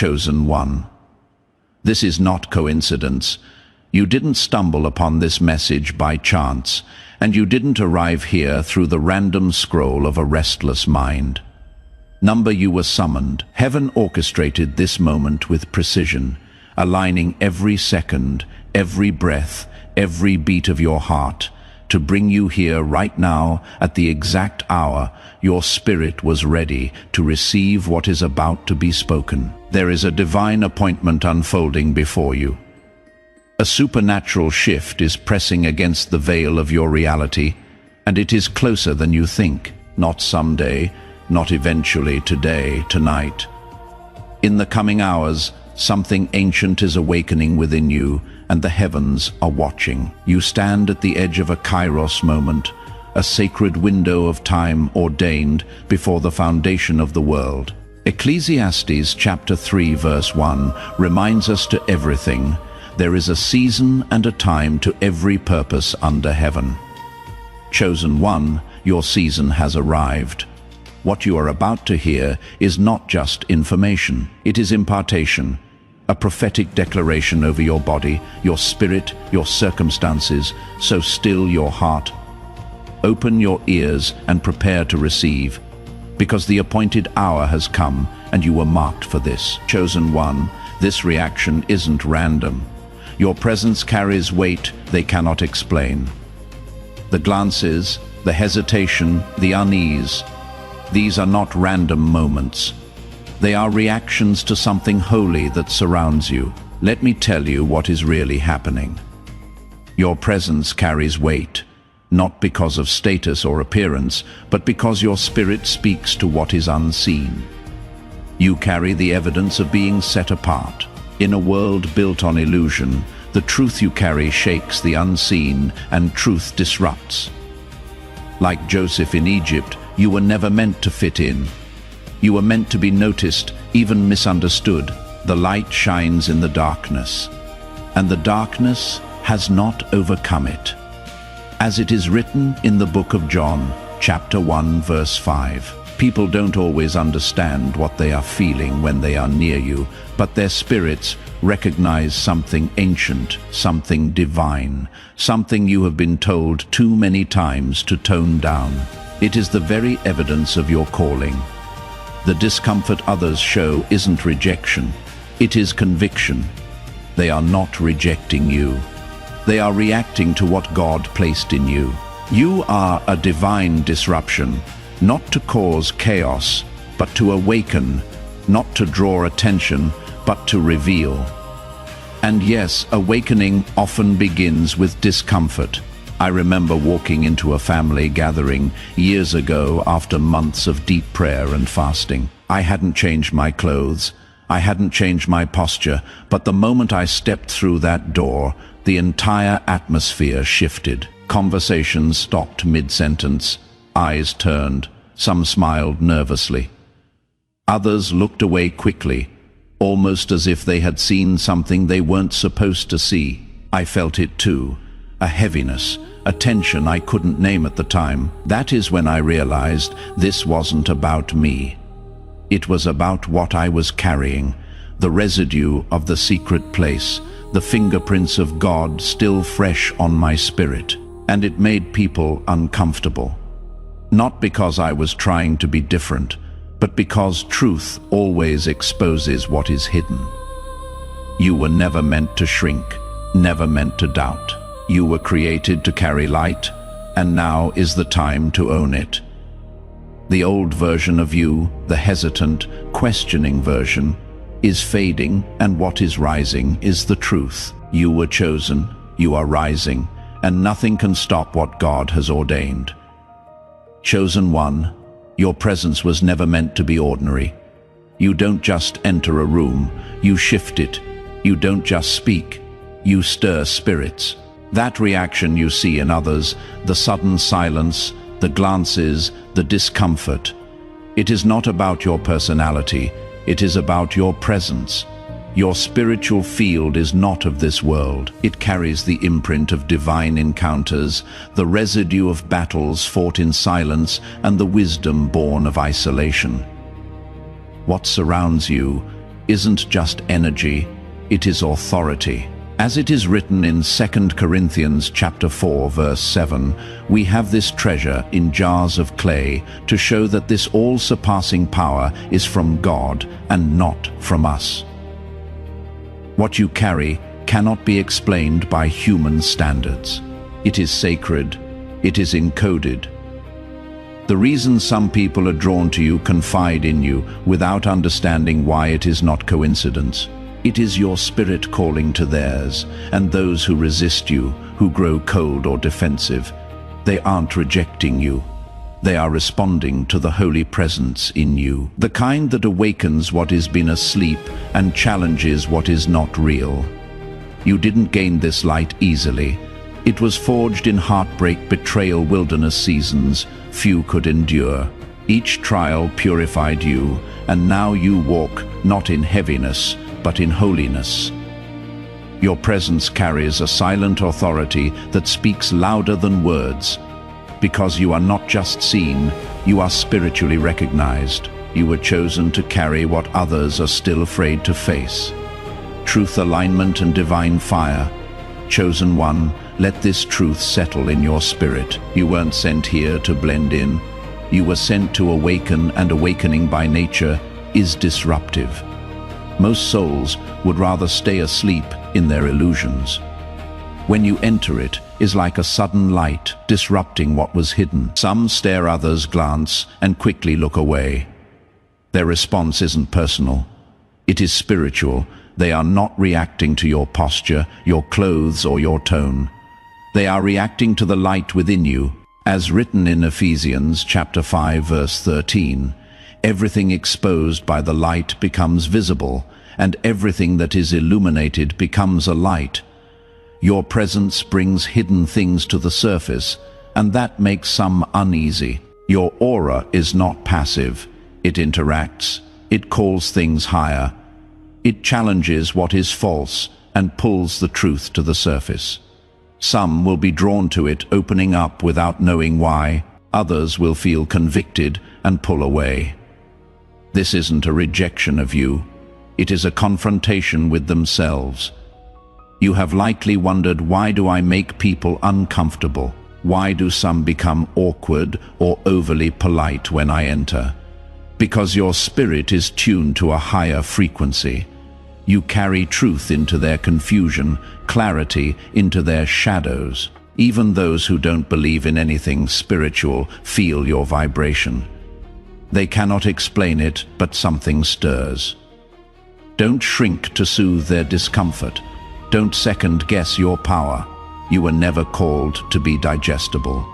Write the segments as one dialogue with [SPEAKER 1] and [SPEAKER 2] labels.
[SPEAKER 1] chosen one. This is not coincidence. You didn't stumble upon this message by chance, and you didn't arrive here through the random scroll of a restless mind. You were summoned. Heaven orchestrated this moment with precision, aligning every second, every breath, every beat of your heart, to bring you here right now at the exact hour your spirit was ready to receive what is about to be spoken. There is a divine appointment unfolding before you. A supernatural shift is pressing against the veil of your reality, and it is closer than you think. Not someday, not eventually, today, tonight. In the coming hours, something ancient is awakening within you, and the heavens are watching. You stand at the edge of a kairos moment, a sacred window of time ordained before the foundation of the world. Ecclesiastes chapter 3 verse 1 reminds us to everything, there is a season and a time to every purpose under heaven. Chosen one, your season has arrived. What you are about to hear is not just information, it is impartation, a prophetic declaration over your body, your spirit, your circumstances, so still your heart. Open your ears and prepare to receive, because the appointed hour has come and you were marked for this. Chosen one, this reaction isn't random. Your presence carries weight they cannot explain. The glances, the hesitation, the unease, these are not random moments. They are reactions to something holy that surrounds you. Let me tell you what is really happening. Your presence carries weight, not because of status or appearance, but because your spirit speaks to what is unseen. You carry the evidence of being set apart. In a world built on illusion, the truth you carry shakes the unseen, and truth disrupts. Like Joseph in Egypt, you were never meant to fit in. You were meant to be noticed, even misunderstood. The light shines in the darkness, and the darkness has not overcome it. As it is written in the book of John, chapter 1, verse 5, people don't always understand what they are feeling when they are near you, but their spirits recognize something ancient, something divine, something you have been told too many times to tone down. It is the very evidence of your calling. The discomfort others show isn't rejection, it is conviction. They are not rejecting you. They are reacting to what God placed in you. You are a divine disruption, not to cause chaos, but to awaken, not to draw attention, but to reveal. And yes, awakening often begins with discomfort. I remember walking into a family gathering years ago after months of deep prayer and fasting. I hadn't changed my clothes, I hadn't changed my posture, but the moment I stepped through that door, the entire atmosphere shifted. Conversations stopped mid-sentence, eyes turned, some smiled nervously. Others looked away quickly, almost as if they had seen something they weren't supposed to see. I felt it too, a heaviness, a tension I couldn't name at the time. That is when I realized this wasn't about me. It was about what I was carrying, the residue of the secret place, the fingerprints of God still fresh on my spirit. And it made people uncomfortable. Not because I was trying to be different, but because truth always exposes what is hidden. You were never meant to shrink, never meant to doubt. You were created to carry light, and now is the time to own it. The old version of you, the hesitant, questioning version, is fading, and what is rising is the truth. You were chosen, you are rising, and nothing can stop what God has ordained. Chosen one, your presence was never meant to be ordinary. You don't just enter a room, you shift it. You don't just speak, you stir spirits. That reaction you see in others, the sudden silence, the glances, the discomfort, it is not about your personality, it is about your presence. Your spiritual field is not of this world. It carries the imprint of divine encounters, the residue of battles fought in silence, and the wisdom born of isolation. What surrounds you isn't just energy, it is authority. As it is written in 2 Corinthians chapter 4, verse 7, we have this treasure in jars of clay to show that this all-surpassing power is from God and not from us. What you carry cannot be explained by human standards. It is sacred, it is encoded. The reason some people are drawn to you confide in you without understanding why it is not coincidence. It is your spirit calling to theirs, and those who resist you, who grow cold or defensive, they aren't rejecting you. They are responding to the holy presence in you, the kind that awakens what has been asleep and challenges what is not real. You didn't gain this light easily. It was forged in heartbreak, betrayal, wilderness seasons few could endure. Each trial purified you, and now you walk not in heaviness, but in holiness. Your presence carries a silent authority that speaks louder than words. Because you are not just seen, you are spiritually recognized. You were chosen to carry what others are still afraid to face. Truth, alignment, and divine fire. Chosen one, let this truth settle in your spirit. You weren't sent here to blend in. You were sent to awaken, and awakening by nature is disruptive. Most souls would rather stay asleep in their illusions. When you enter it is like a sudden light disrupting what was hidden. Some stare, others glance and quickly look away. Their response isn't personal. It is spiritual. They are not reacting to your posture, your clothes, or your tone. They are reacting to the light within you. As written in Ephesians chapter 5, verse 13, everything exposed by the light becomes visible, and everything that is illuminated becomes a light. Your presence brings hidden things to the surface, and that makes some uneasy. Your aura is not passive. It interacts. It calls things higher. It challenges what is false and pulls the truth to the surface. Some will be drawn to it, opening up without knowing why. Others will feel convicted and pull away. This isn't a rejection of you. It is a confrontation with themselves. You have likely wondered, why do I make people uncomfortable? Why do some become awkward or overly polite when I enter? Because your spirit is tuned to a higher frequency. You carry truth into their confusion, clarity into their shadows. Even those who don't believe in anything spiritual feel your vibration. They cannot explain it, but something stirs. Don't shrink to soothe their discomfort. Don't second-guess your power. You were never called to be digestible.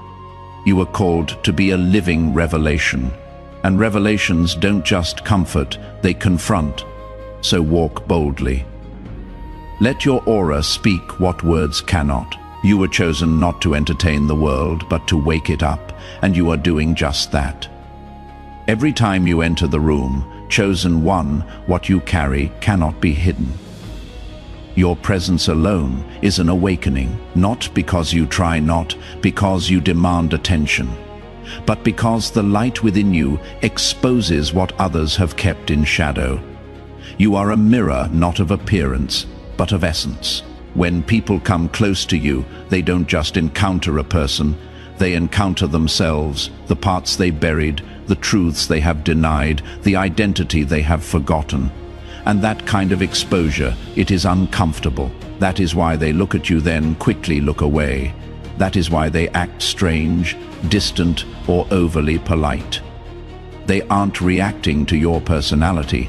[SPEAKER 1] You were called to be a living revelation. And revelations don't just comfort, they confront. So walk boldly. Let your aura speak what words cannot. You were chosen not to entertain the world, but to wake it up, and you are doing just that. Every time you enter the room, chosen one, what you carry cannot be hidden. Your presence alone is an awakening, not because you try, not because you demand attention, but because the light within you exposes what others have kept in shadow. You are a mirror not of appearance, but of essence. When people come close to you, they don't just encounter a person, they encounter themselves, the parts they buried, the truths they have denied, the identity they have forgotten. And that kind of exposure, it is uncomfortable. That is why they look at you, then quickly look away. That is why they act strange, distant, or overly polite. They aren't reacting to your personality.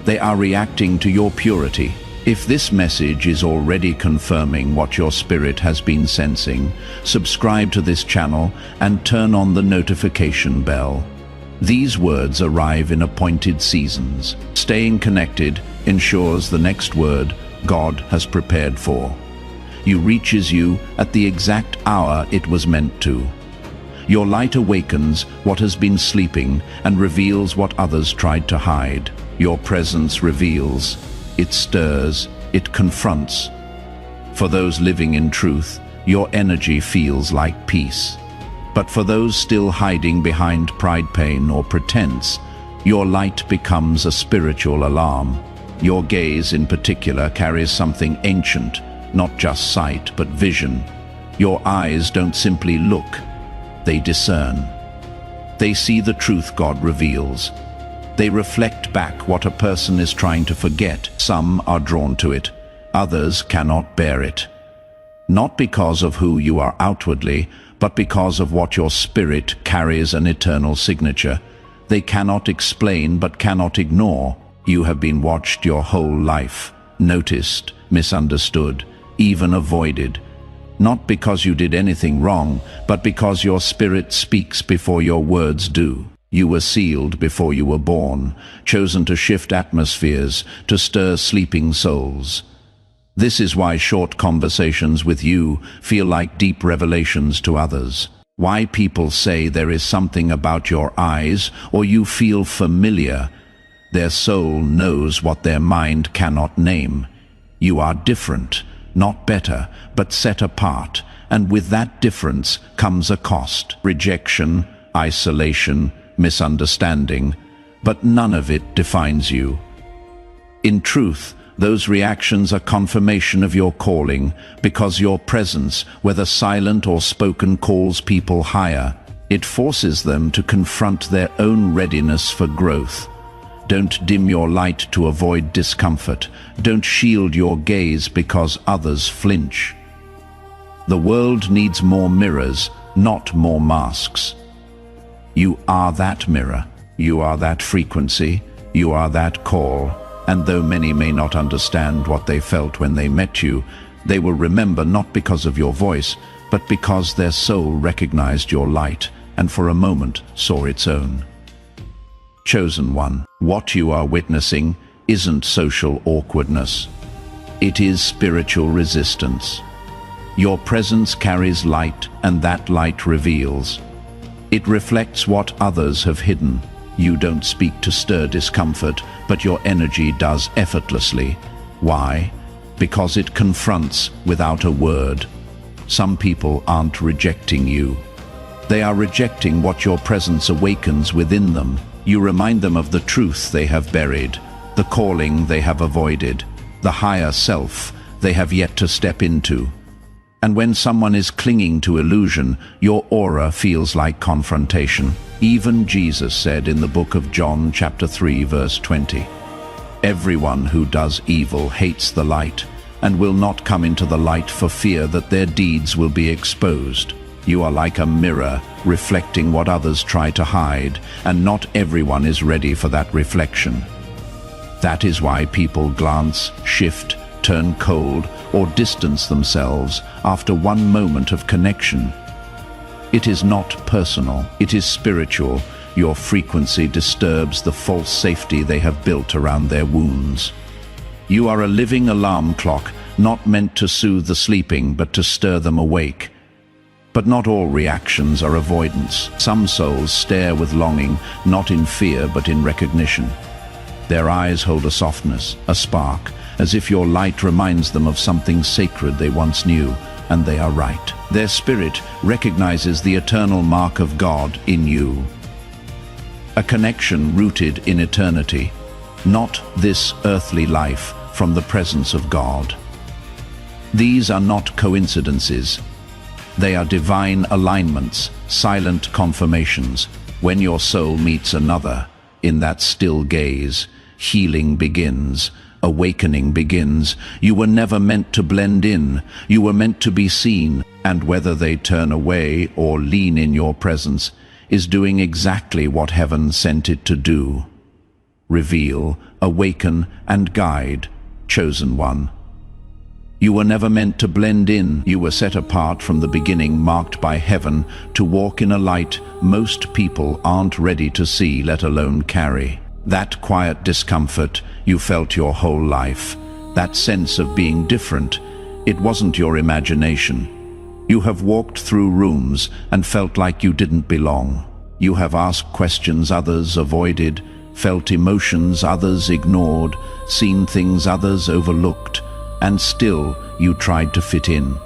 [SPEAKER 1] They are reacting to your purity. If this message is already confirming what your spirit has been sensing, subscribe to this channel and turn on the notification bell. These words arrive in appointed seasons. Staying connected ensures the next word God has prepared for you reaches you at the exact hour it was meant to. Your light awakens what has been sleeping and reveals what others tried to hide. Your presence reveals, it stirs, it confronts. For those living in truth, your energy feels like peace. But for those still hiding behind pride, pain, or pretense, your light becomes a spiritual alarm. Your gaze in particular carries something ancient, not just sight, but vision. Your eyes don't simply look, they discern. They see the truth God reveals. They reflect back what a person is trying to forget. Some are drawn to it, others cannot bear it. Not because of who you are outwardly, but because of what your spirit carries an eternal signature. They cannot explain but cannot ignore. You have been watched your whole life, noticed, misunderstood, even avoided. Not because you did anything wrong, but because your spirit speaks before your words do. You were sealed before you were born, chosen to shift atmospheres, to stir sleeping souls. This is why short conversations with you feel like deep revelations to others. Why people say there is something about your eyes, or you feel familiar. Their soul knows what their mind cannot name. You are different, not better, but set apart, and with that difference comes a cost. Rejection, isolation, misunderstanding, but none of it defines you. In truth, those reactions are confirmation of your calling, because your presence, whether silent or spoken, calls people higher. It forces them to confront their own readiness for growth. Don't dim your light to avoid discomfort. Don't shield your gaze because others flinch. The world needs more mirrors, not more masks. You are that mirror. You are that frequency. You are that call. And though many may not understand what they felt when they met you, they will remember not because of your voice, but because their soul recognized your light and for a moment saw its own. Chosen one, what you are witnessing isn't social awkwardness. It is spiritual resistance. Your presence carries light, and that light reveals. It reflects what others have hidden. You don't speak to stir discomfort, but your energy does effortlessly. Why? Because it confronts without a word. Some people aren't rejecting you. They are rejecting what your presence awakens within them. You remind them of the truth they have buried, the calling they have avoided, the higher self they have yet to step into. And when someone is clinging to illusion, your aura feels like confrontation. Even Jesus said in the book of John, chapter 3, verse 20, "Everyone who does evil hates the light, and will not come into the light for fear that their deeds will be exposed." You are like a mirror, reflecting what others try to hide, and not everyone is ready for that reflection. That is why people glance, shift, turn cold, or distance themselves after one moment of connection. It is not personal, it is spiritual. Your frequency disturbs the false safety they have built around their wounds. You are a living alarm clock, not meant to soothe the sleeping, but to stir them awake. But not all reactions are avoidance. Some souls stare with longing, not in fear, but in recognition. Their eyes hold a softness, a spark, as if your light reminds them of something sacred they once knew, and they are right. Their spirit recognizes the eternal mark of God in you. A connection rooted in eternity, not this earthly life from the presence of God. These are not coincidences. They are divine alignments, silent confirmations. When your soul meets another, in that still gaze, healing begins. Awakening begins. You were never meant to blend in. You were meant to be seen, and whether they turn away or lean in your presence is doing exactly what heaven sent it to do. Reveal, awaken, and guide, chosen one. You were never meant to blend in. You were set apart from the beginning, marked by heaven, to walk in a light most people aren't ready to see, let alone carry. That quiet discomfort you felt your whole life, that sense of being different, it wasn't your imagination. You have walked through rooms and felt like you didn't belong. You have asked questions others avoided, felt emotions others ignored, seen things others overlooked, and still you tried to fit in.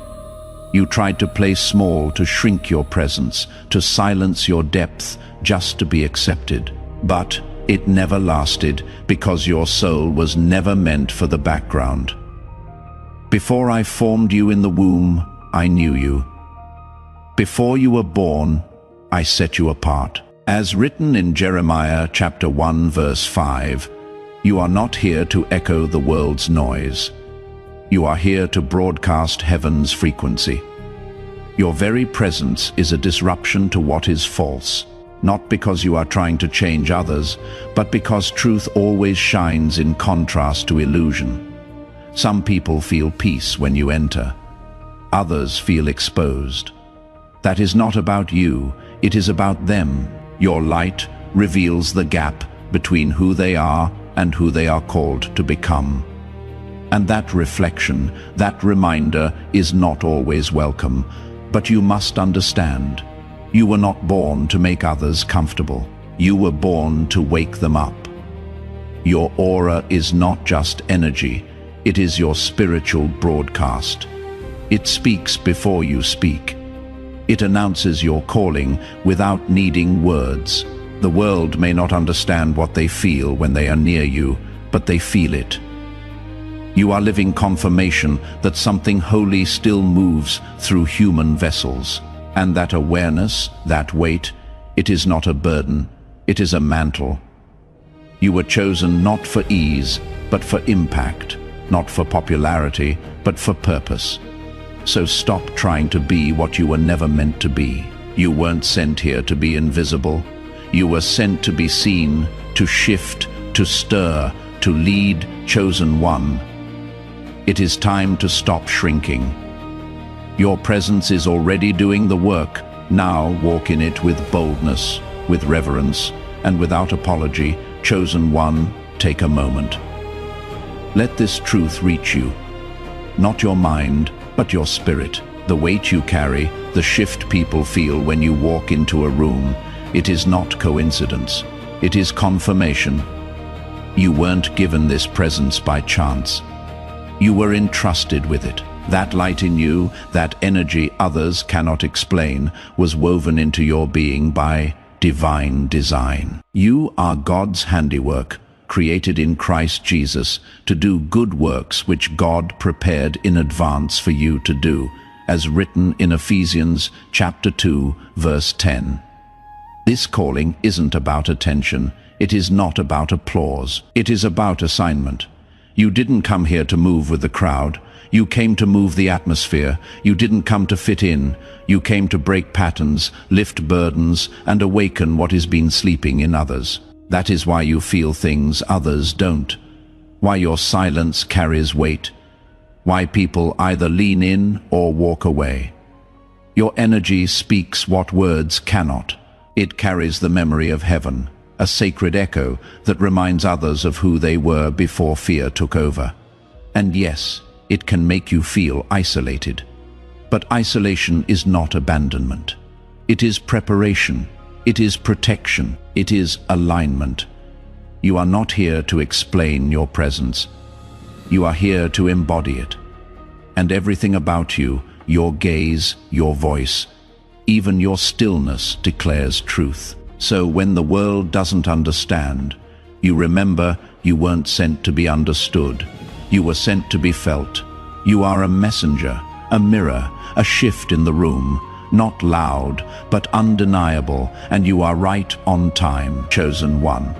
[SPEAKER 1] You tried to play small, to shrink your presence, to silence your depth, just to be accepted. But It never lasted because your soul was never meant for the background. Before I formed you in the womb, I knew you. Before you were born, I set you apart. As written in Jeremiah chapter 1 verse 5, you are not here to echo the world's noise. You are here to broadcast heaven's frequency. Your very presence is a disruption to what is false, not because you are trying to change others, but because truth always shines in contrast to illusion. Some people feel peace when you enter. Others feel exposed. That is not about you, it is about them. Your light reveals the gap between who they are and who they are called to become. And that reflection, that reminder is not always welcome, but you must understand. You were not born to make others comfortable. You were born to wake them up. Your aura is not just energy, it is your spiritual broadcast. It speaks before you speak. It announces your calling without needing words. The world may not understand what they feel when they are near you, but they feel it. You are living confirmation that something holy still moves through human vessels. And that awareness, that weight, it is not a burden, it is a mantle. You were chosen not for ease, but for impact, not for popularity, but for purpose. So stop trying to be what you were never meant to be. You weren't sent here to be invisible. You were sent to be seen, to shift, to stir, to lead, chosen one. It is time to stop shrinking. Your presence is already doing the work. Now walk in it with boldness, with reverence, and without apology. Chosen one, take a moment. Let this truth reach you. Not your mind, but your spirit. The weight you carry, the shift people feel when you walk into a room. It is not coincidence. It is confirmation. You weren't given this presence by chance. You were entrusted with it. That light in you, that energy others cannot explain, was woven into your being by divine design. You are God's handiwork, created in Christ Jesus to do good works which God prepared in advance for you to do, as written in Ephesians chapter 2, verse 10. This calling isn't about attention. It is not about applause. It is about assignment. You didn't come here to move with the crowd. You came to move the atmosphere. You didn't come to fit in. You came to break patterns, lift burdens, and awaken what has been sleeping in others. That is why you feel things others don't. Why your silence carries weight. Why people either lean in or walk away. Your energy speaks what words cannot. It carries the memory of heaven, a sacred echo that reminds others of who they were before fear took over. And yes, it can make you feel isolated. But isolation is not abandonment. It is preparation. It is protection. It is alignment. You are not here to explain your presence. You are here to embody it. And everything about you, your gaze, your voice, even your stillness declares truth. So when the world doesn't understand, you remember you weren't sent to be understood. You were sent to be felt. You are a messenger, a mirror, a shift in the room, not loud, but undeniable, and you are right on time, chosen one.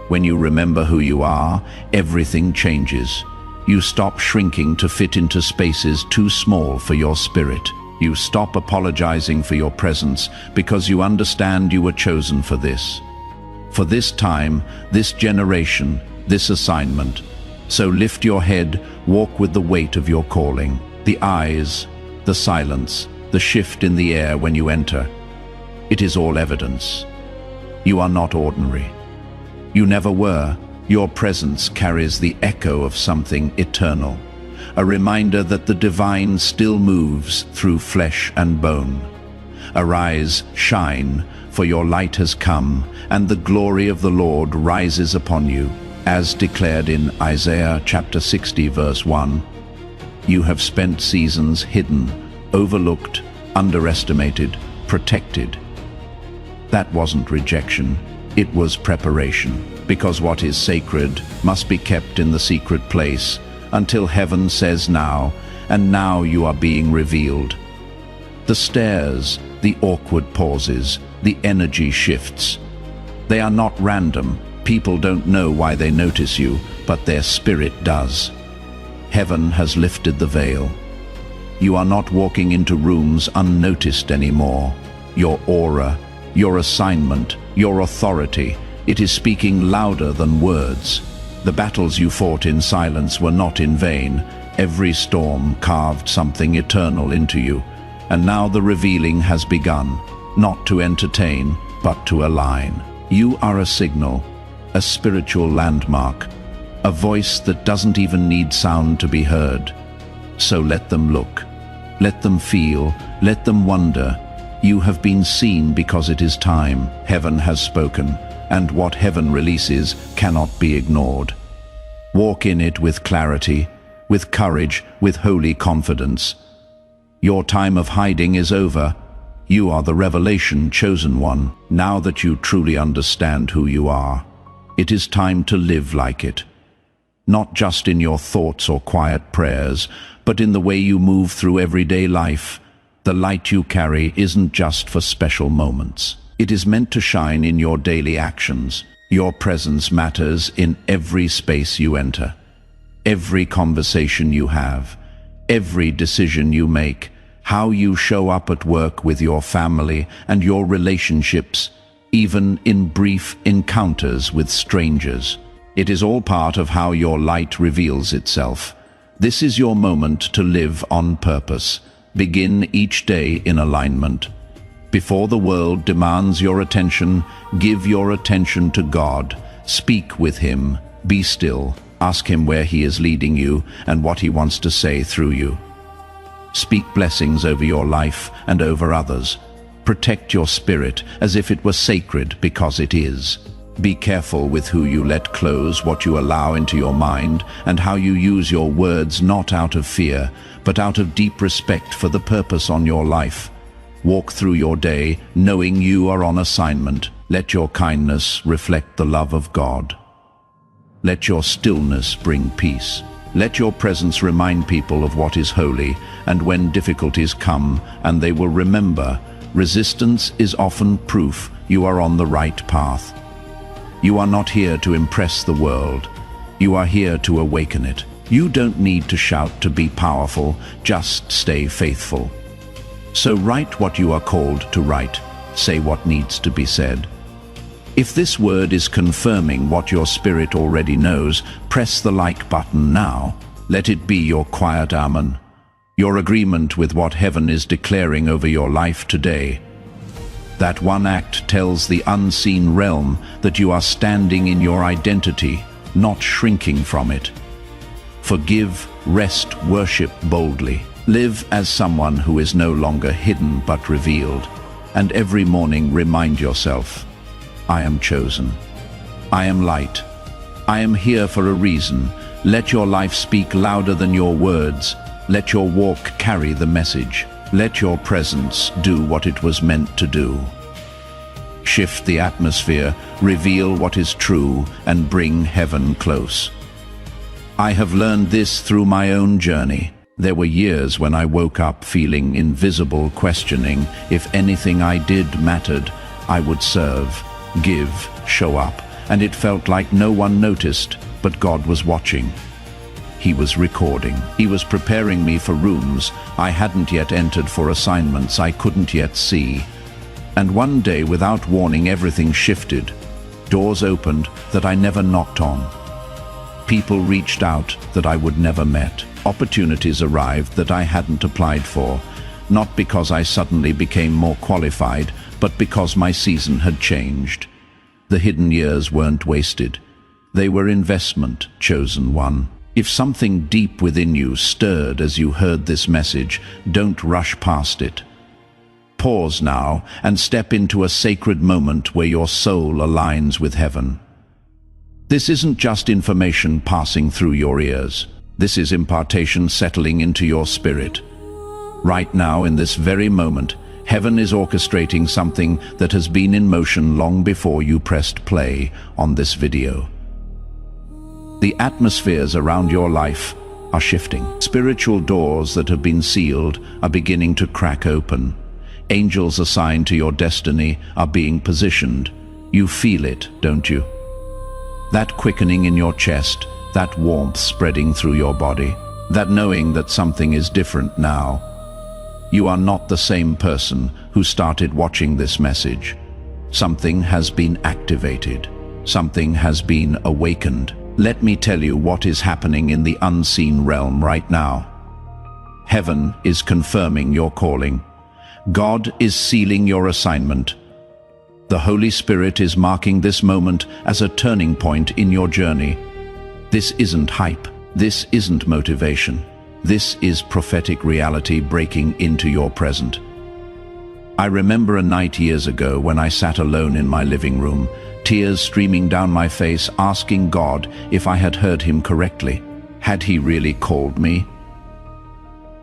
[SPEAKER 1] When you remember who you are, everything changes. You stop shrinking to fit into spaces too small for your spirit. You stop apologizing for your presence because you understand you were chosen for this. For this time, this generation, this assignment. So lift your head, walk with the weight of your calling. The eyes, the silence, the shift in the air when you enter. It is all evidence. You are not ordinary. You never were. Your presence carries the echo of something eternal. A reminder that the divine still moves through flesh and bone. Arise, shine, for your light has come, and the glory of the Lord rises upon you. As declared in Isaiah chapter 60 verse 1, you have spent seasons hidden, overlooked, underestimated, protected. That wasn't rejection. It was preparation, because what is sacred must be kept in the secret place until heaven says now, and now you are being revealed. The stares, the awkward pauses, the energy shifts. They are not random. People don't know why they notice you, but their spirit does. Heaven has lifted the veil. You are not walking into rooms unnoticed anymore. Your aura, your assignment, your authority, it is speaking louder than words. The battles you fought in silence were not in vain. Every storm carved something eternal into you. And now the revealing has begun, not to entertain, but to align. You are a signal, a spiritual landmark, a voice that doesn't even need sound to be heard. So let them look, let them feel, let them wonder. You have been seen because it is time. Heaven has spoken, and what heaven releases cannot be ignored. Walk in it with clarity, with courage, with holy confidence. Your time of hiding is over. You are the revelation chosen one. Now that you truly understand who you are, it is time to live like it. Not just in your thoughts or quiet prayers, but in the way you move through everyday life. The light you carry isn't just for special moments. It is meant to shine in your daily actions. Your presence matters in every space you enter, every conversation you have, every decision you make, how you show up at work with your family and your relationships, even in brief encounters with strangers. It is all part of how your light reveals itself. This is your moment to live on purpose. Begin each day in alignment. Before the world demands your attention, give your attention to God. Speak with Him. Be still. Ask Him where He is leading you and what He wants to say through you. Speak blessings over your life and over others. Protect your spirit as if it were sacred, because it is. Be careful with who you let close, what you allow into your mind, and how you use your words, not out of fear, but out of deep respect for the purpose on your life. Walk through your day knowing you are on assignment. Let your kindness reflect the love of God. Let your stillness bring peace. Let your presence remind people of what is holy, and when difficulties come, and they will remember, resistance is often proof you are on the right path. You are not here to impress the world. You are here to awaken it. You don't need to shout to be powerful, just stay faithful. So write what you are called to write. Say what needs to be said. If this word is confirming what your spirit already knows, press the like button now. Let it be your quiet amen, your agreement with what heaven is declaring over your life today. That one act tells the unseen realm that you are standing in your identity, not shrinking from it. Forgive, rest, worship boldly. Live as someone who is no longer hidden but revealed. And every morning remind yourself, I am chosen. I am light. I am here for a reason. Let your life speak louder than your words. Let your walk carry the message. Let your presence do what it was meant to do. Shift the atmosphere, reveal what is true, and bring heaven close. I have learned this through my own journey. There were years when I woke up feeling invisible, questioning if anything I did mattered. I would serve, give, show up, and it felt like no one noticed, but God was watching. He was recording. He was preparing me for rooms I hadn't yet entered, for assignments I couldn't yet see. And one day, without warning, everything shifted. Doors opened that I never knocked on. People reached out that I would never met. Opportunities arrived that I hadn't applied for, not because I suddenly became more qualified, but because my season had changed. The hidden years weren't wasted. They were investment, chosen one. If something deep within you stirred as you heard this message, don't rush past it. Pause now and step into a sacred moment where your soul aligns with heaven. This isn't just information passing through your ears. This is impartation settling into your spirit. Right now, in this very moment, Heaven is orchestrating something that has been in motion long before you pressed play on this video. The atmospheres around your life are shifting. Spiritual doors that have been sealed are beginning to crack open. Angels assigned to your destiny are being positioned. You feel it, don't you? That quickening in your chest, that warmth spreading through your body, that knowing that something is different now. You are not the same person who started watching this message. Something has been activated. Something has been awakened. Let me tell you what is happening in the unseen realm right now. Heaven is confirming your calling. God is sealing your assignment. The Holy Spirit is marking this moment as a turning point in your journey. This isn't hype. This isn't motivation. This is prophetic reality breaking into your present. I remember a night years ago when I sat alone in my living room, tears streaming down my face, asking God if I had heard him correctly. Had he really called me?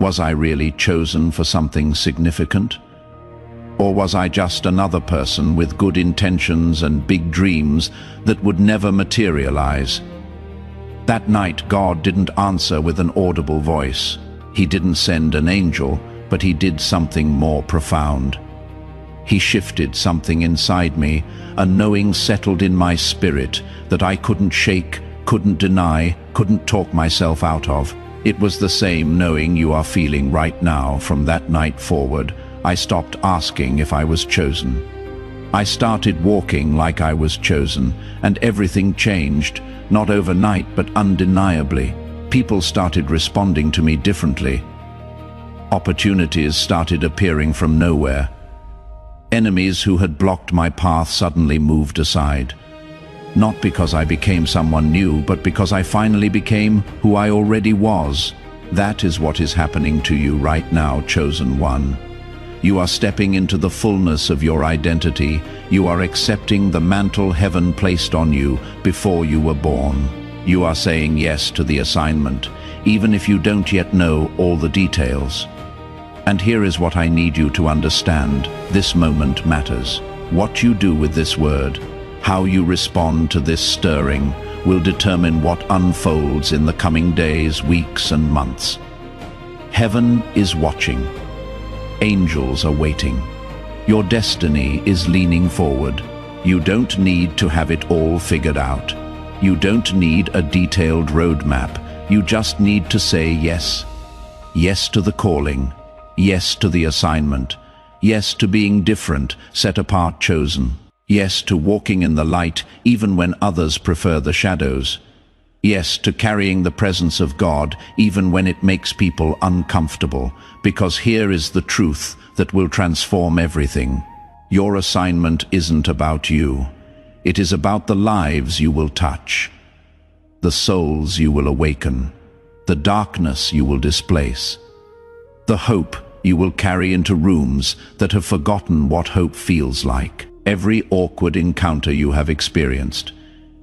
[SPEAKER 1] Was I really chosen for something significant? Or was I just another person with good intentions and big dreams that would never materialize? That night, God didn't answer with an audible voice. He didn't send an angel, but he did something more profound. He shifted something inside me, a knowing settled in my spirit that I couldn't shake, couldn't deny, couldn't talk myself out of. It was the same knowing you are feeling right now. From that night forward, I stopped asking if I was chosen. I started walking like I was chosen, and everything changed, not overnight but undeniably. People started responding to me differently. Opportunities started appearing from nowhere. Enemies who had blocked my path suddenly moved aside. Not because I became someone new, but because I finally became who I already was. That is what is happening to you right now, chosen one. You are stepping into the fullness of your identity. You are accepting the mantle heaven placed on you before you were born. You are saying yes to the assignment, even if you don't yet know all the details. And here is what I need you to understand. This moment matters. What you do with this word, how you respond to this stirring, will determine what unfolds in the coming days, weeks, and months. Heaven is watching. Angels are waiting. Your destiny is leaning forward. You don't need to have it all figured out. You don't need a detailed roadmap. You just need to say yes. Yes to the calling. Yes to the assignment. Yes to being different, set apart, chosen. Yes to walking in the light even when others prefer the shadows. Yes to carrying the presence of God even when it makes people uncomfortable, because here is the truth that will transform everything. Your assignment isn't about you. It is about the lives you will touch, the souls you will awaken, the darkness you will displace, the hope you will carry into rooms that have forgotten what hope feels like. Every awkward encounter you have experienced,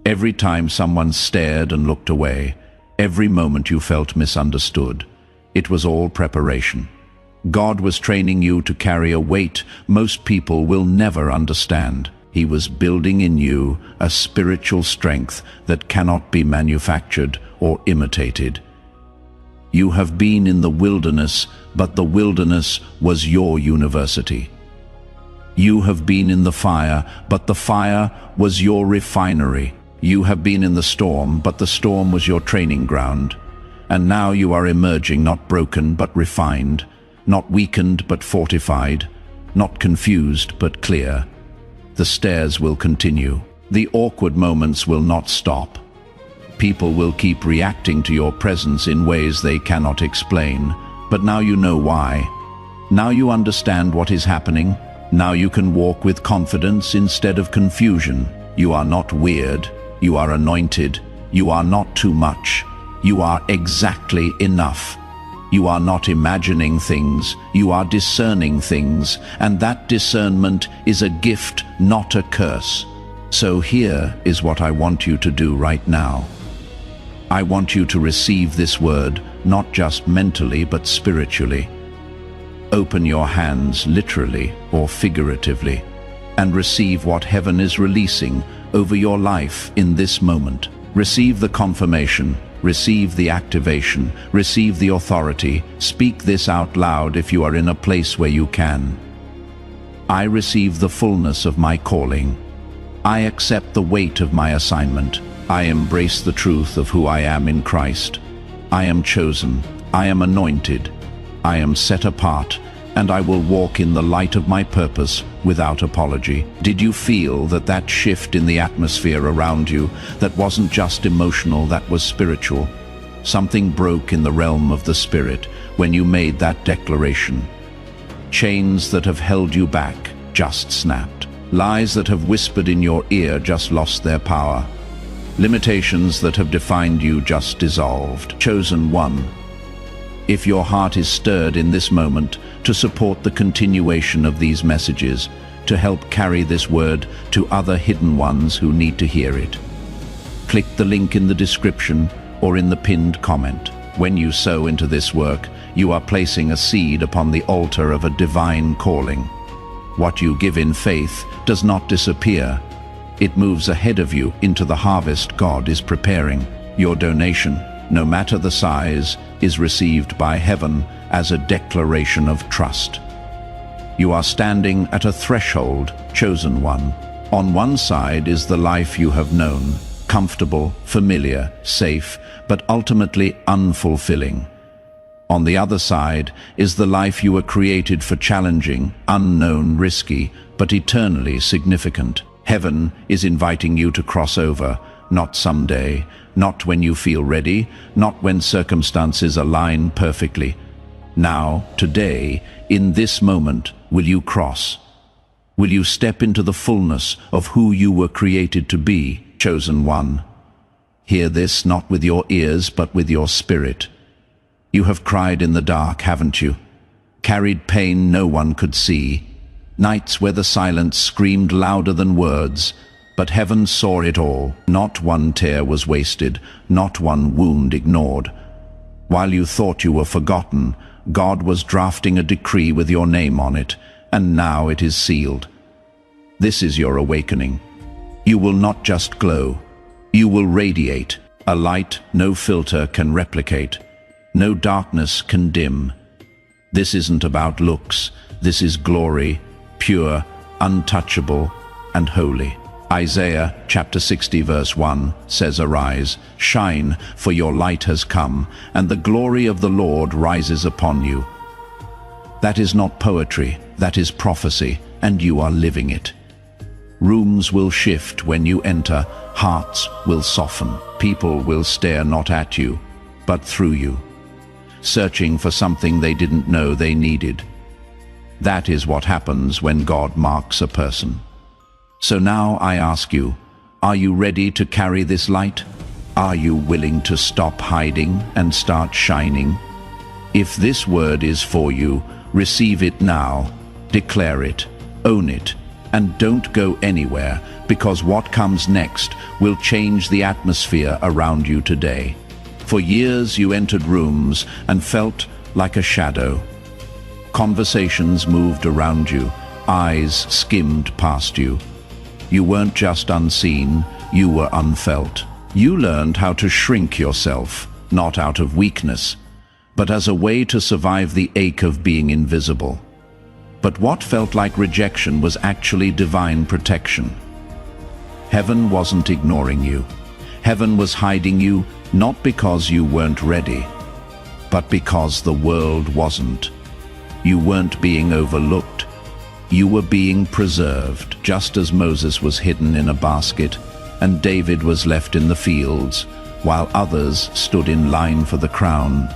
[SPEAKER 1] every time someone stared and looked away, every moment you felt misunderstood, it was all preparation. God was training you to carry a weight most people will never understand. He was building in you a spiritual strength that cannot be manufactured or imitated. You have been in the wilderness, but the wilderness was your university. You have been in the fire, but the fire was your refinery. You have been in the storm, but the storm was your training ground. And now you are emerging, not broken but refined, not weakened but fortified, not confused but clear. The stairs will continue. The awkward moments will not stop. People will keep reacting to your presence in ways they cannot explain, but now you know why. Now you understand what is happening. Now you can walk with confidence instead of confusion. You are not weird. You are anointed. You are not too much. You are exactly enough. You are not imagining things. You are discerning things, and that discernment is a gift, not a curse. So here is what I want you to do right now. I want you to receive this word, not just mentally but spiritually. Open your hands literally or figuratively and receive what heaven is releasing over your life in this moment. Receive the confirmation, receive the activation, receive the authority. Speak this out loud if you are in a place where you can. I receive the fullness of my calling. I accept the weight of my assignment. I embrace the truth of who I am in Christ. I am chosen. I am anointed. I am set apart, and I will walk in the light of my purpose without apology. Did you feel that shift in the atmosphere around you, that wasn't just emotional, that was spiritual? Something broke in the realm of the spirit when you made that declaration. Chains that have held you back just snapped. Lies that have whispered in your ear just lost their power. Limitations that have defined you just dissolved. Chosen one. If your heart is stirred in this moment to support the continuation of these messages, to help carry this word to other hidden ones who need to hear it, click the link in the description or in the pinned comment. When you sow into this work, you are placing a seed upon the altar of a divine calling. What you give in faith does not disappear. It moves ahead of you into the harvest God is preparing. Your donation, no matter the size, is received by heaven as a declaration of trust. You are standing at a threshold, chosen one. On one side is the life you have known, comfortable, familiar, safe, but ultimately unfulfilling. On the other side is the life you were created for, challenging, unknown, risky, but eternally significant. Heaven is inviting you to cross over, not someday, not when you feel ready, not when circumstances align perfectly. Now, today, in this moment, will you cross? Will you step into the fullness of who you were created to be, chosen one? Hear this not with your ears, but with your spirit. You have cried in the dark, haven't you? Carried pain no one could see. Nights where the silence screamed louder than words. But heaven saw it all. Not one tear was wasted, not one wound ignored. While you thought you were forgotten, God was drafting a decree with your name on it, and now it is sealed. This is your awakening. You will not just glow. You will radiate, a light no filter can replicate, no darkness can dim. This isn't about looks. This is glory, pure, untouchable, and holy. Isaiah chapter 60 verse 1 says, "Arise, shine, for your light has come, and the glory of the Lord rises upon you." That is not poetry, that is prophecy, and you are living it. Rooms will shift when you enter, hearts will soften, people will stare not at you, but through you, searching for something they didn't know they needed. That is what happens when God marks a person. So now I ask you, are you ready to carry this light? Are you willing to stop hiding and start shining? If this word is for you, receive it now, declare it, own it, and don't go anywhere, because what comes next will change the atmosphere around you today. For years you entered rooms and felt like a shadow. Conversations moved around you, eyes skimmed past you. You weren't just unseen, you were unfelt. You learned how to shrink yourself, not out of weakness, but as a way to survive the ache of being invisible. But what felt like rejection was actually divine protection. Heaven wasn't ignoring you. Heaven was hiding you, not because you weren't ready, but because the world wasn't. You weren't being overlooked. You were being preserved, just as Moses was hidden in a basket and David was left in the fields, while others stood in line for the crown.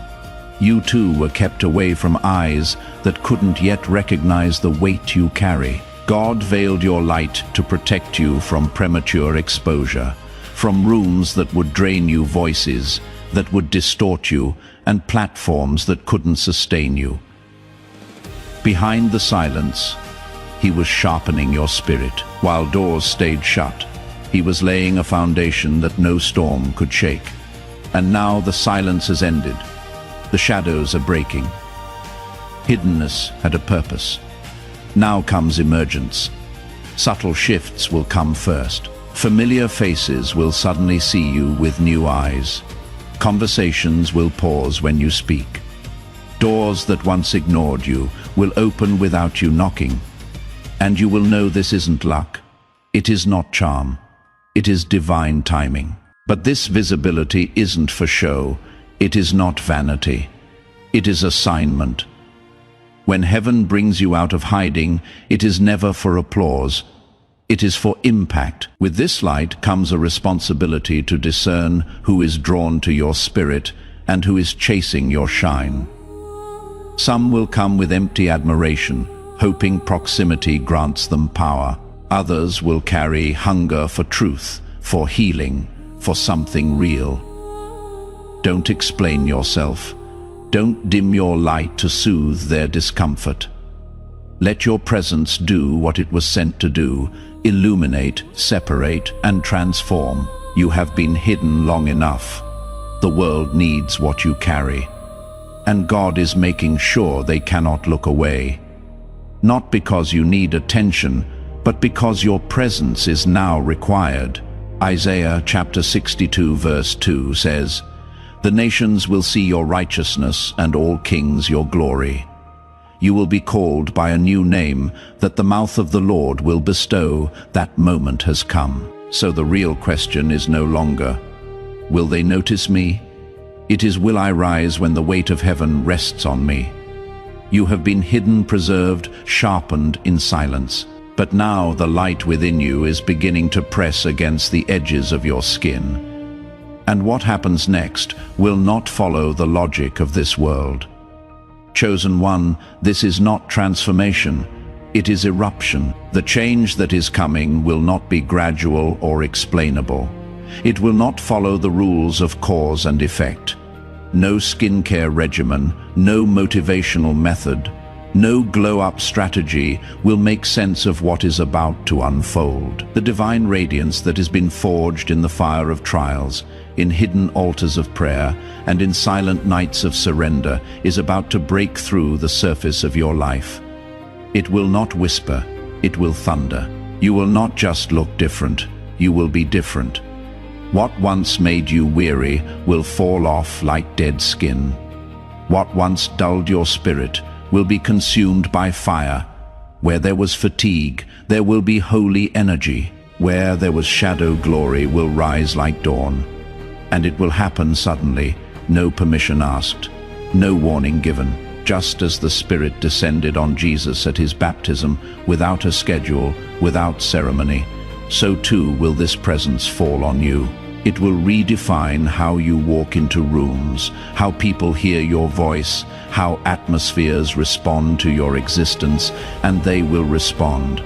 [SPEAKER 1] You too were kept away from eyes that couldn't yet recognize the weight you carry. God veiled your light to protect you from premature exposure, from rooms that would drain you, voices that would distort you, and platforms that couldn't sustain you. Behind the silence, He was sharpening your spirit. While doors stayed shut, He was laying a foundation that no storm could shake. And now the silence has ended. The shadows are breaking. Hiddenness had a purpose. Now comes emergence. Subtle shifts will come first. Familiar faces will suddenly see you with new eyes. Conversations will pause when you speak. Doors that once ignored you will open without you knocking. And you will know this isn't luck. It is not charm. It is divine timing. But this visibility isn't for show. It is not vanity. It is assignment. When heaven brings you out of hiding, it is never for applause. It is for impact. With this light comes a responsibility to discern who is drawn to your spirit and who is chasing your shine. Some will come with empty admiration, hoping proximity grants them power. Others will carry hunger for truth, for healing, for something real. Don't explain yourself. Don't dim your light to soothe their discomfort. Let your presence do what it was sent to do: illuminate, separate, and transform. You have been hidden long enough. The world needs what you carry. And God is making sure they cannot look away. Not because you need attention, but because your presence is now required. Isaiah chapter 62 verse 2 says, "The nations will see your righteousness and all kings your glory. You will be called by a new name that the mouth of the Lord will bestow. That moment has come." So the real question is no longer, will they notice me? It is, will I rise when the weight of heaven rests on me? You have been hidden, preserved, sharpened in silence. But now the light within you is beginning to press against the edges of your skin. And what happens next will not follow the logic of this world. Chosen one, this is not transformation, it is eruption. The change that is coming will not be gradual or explainable. It will not follow the rules of cause and effect. No skincare regimen, no motivational method, no glow-up strategy will make sense of what is about to unfold. The divine radiance that has been forged in the fire of trials, in hidden altars of prayer, and in silent nights of surrender is about to break through the surface of your life. It will not whisper, it will thunder. You will not just look different, you will be different. What once made you weary will fall off like dead skin. What once dulled your spirit will be consumed by fire. Where there was fatigue, there will be holy energy. Where there was shadow, glory will rise like dawn. And it will happen suddenly, no permission asked, no warning given. Just as the Spirit descended on Jesus at his baptism, without a schedule, without ceremony, so too will this presence fall on you. It will redefine how you walk into rooms, how people hear your voice, how atmospheres respond to your existence, and they will respond.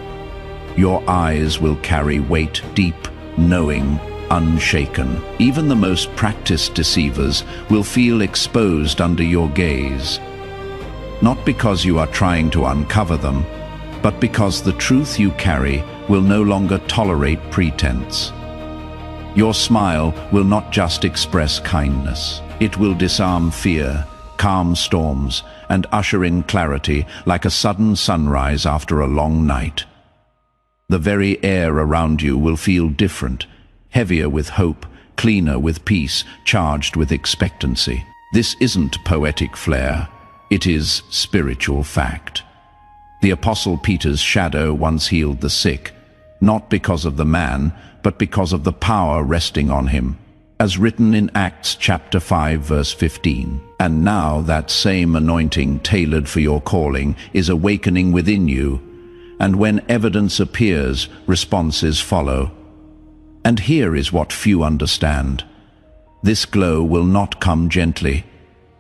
[SPEAKER 1] Your eyes will carry weight, deep, knowing, unshaken. Even the most practiced deceivers will feel exposed under your gaze. Not because you are trying to uncover them, but because the truth you carry will no longer tolerate pretense. Your smile will not just express kindness. It will disarm fear, calm storms, and usher in clarity like a sudden sunrise after a long night. The very air around you will feel different, heavier with hope, cleaner with peace, charged with expectancy. This isn't poetic flair. It is spiritual fact. The Apostle Peter's shadow once healed the sick, not because of the man, but because of the power resting on him, as written in Acts chapter 5 verse 15. And now that same anointing tailored for your calling is awakening within you, and when evidence appears, responses follow. And here is what few understand. This glow will not come gently.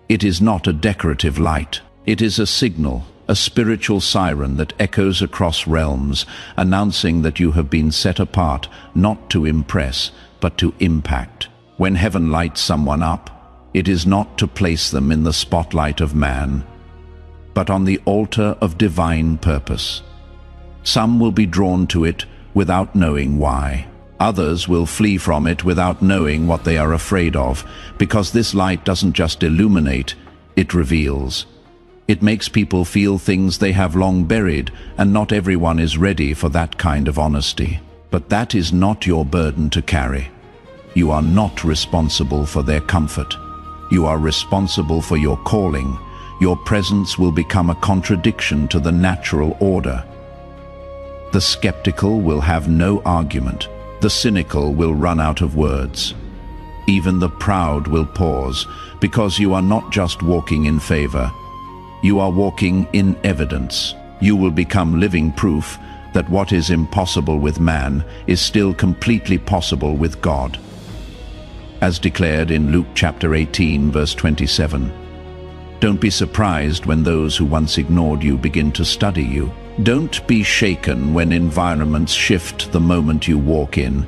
[SPEAKER 1] It is not a decorative light. It is a signal, a spiritual siren that echoes across realms, announcing that you have been set apart, not to impress, but to impact. When heaven lights someone up, it is not to place them in the spotlight of man, but on the altar of divine purpose. Some will be drawn to it without knowing why. Others will flee from it without knowing what they are afraid of, because this light doesn't just illuminate, it reveals. It makes people feel things they have long buried, and not everyone is ready for that kind of honesty. But that is not your burden to carry. You are not responsible for their comfort. You are responsible for your calling. Your presence will become a contradiction to the natural order. The skeptical will have no argument. The cynical will run out of words. Even the proud will pause, because you are not just walking in favor. You are walking in evidence. You will become living proof that what is impossible with man is still completely possible with God. As declared in Luke chapter 18, verse 27. Don't be surprised when those who once ignored you begin to study you. Don't be shaken when environments shift the moment you walk in.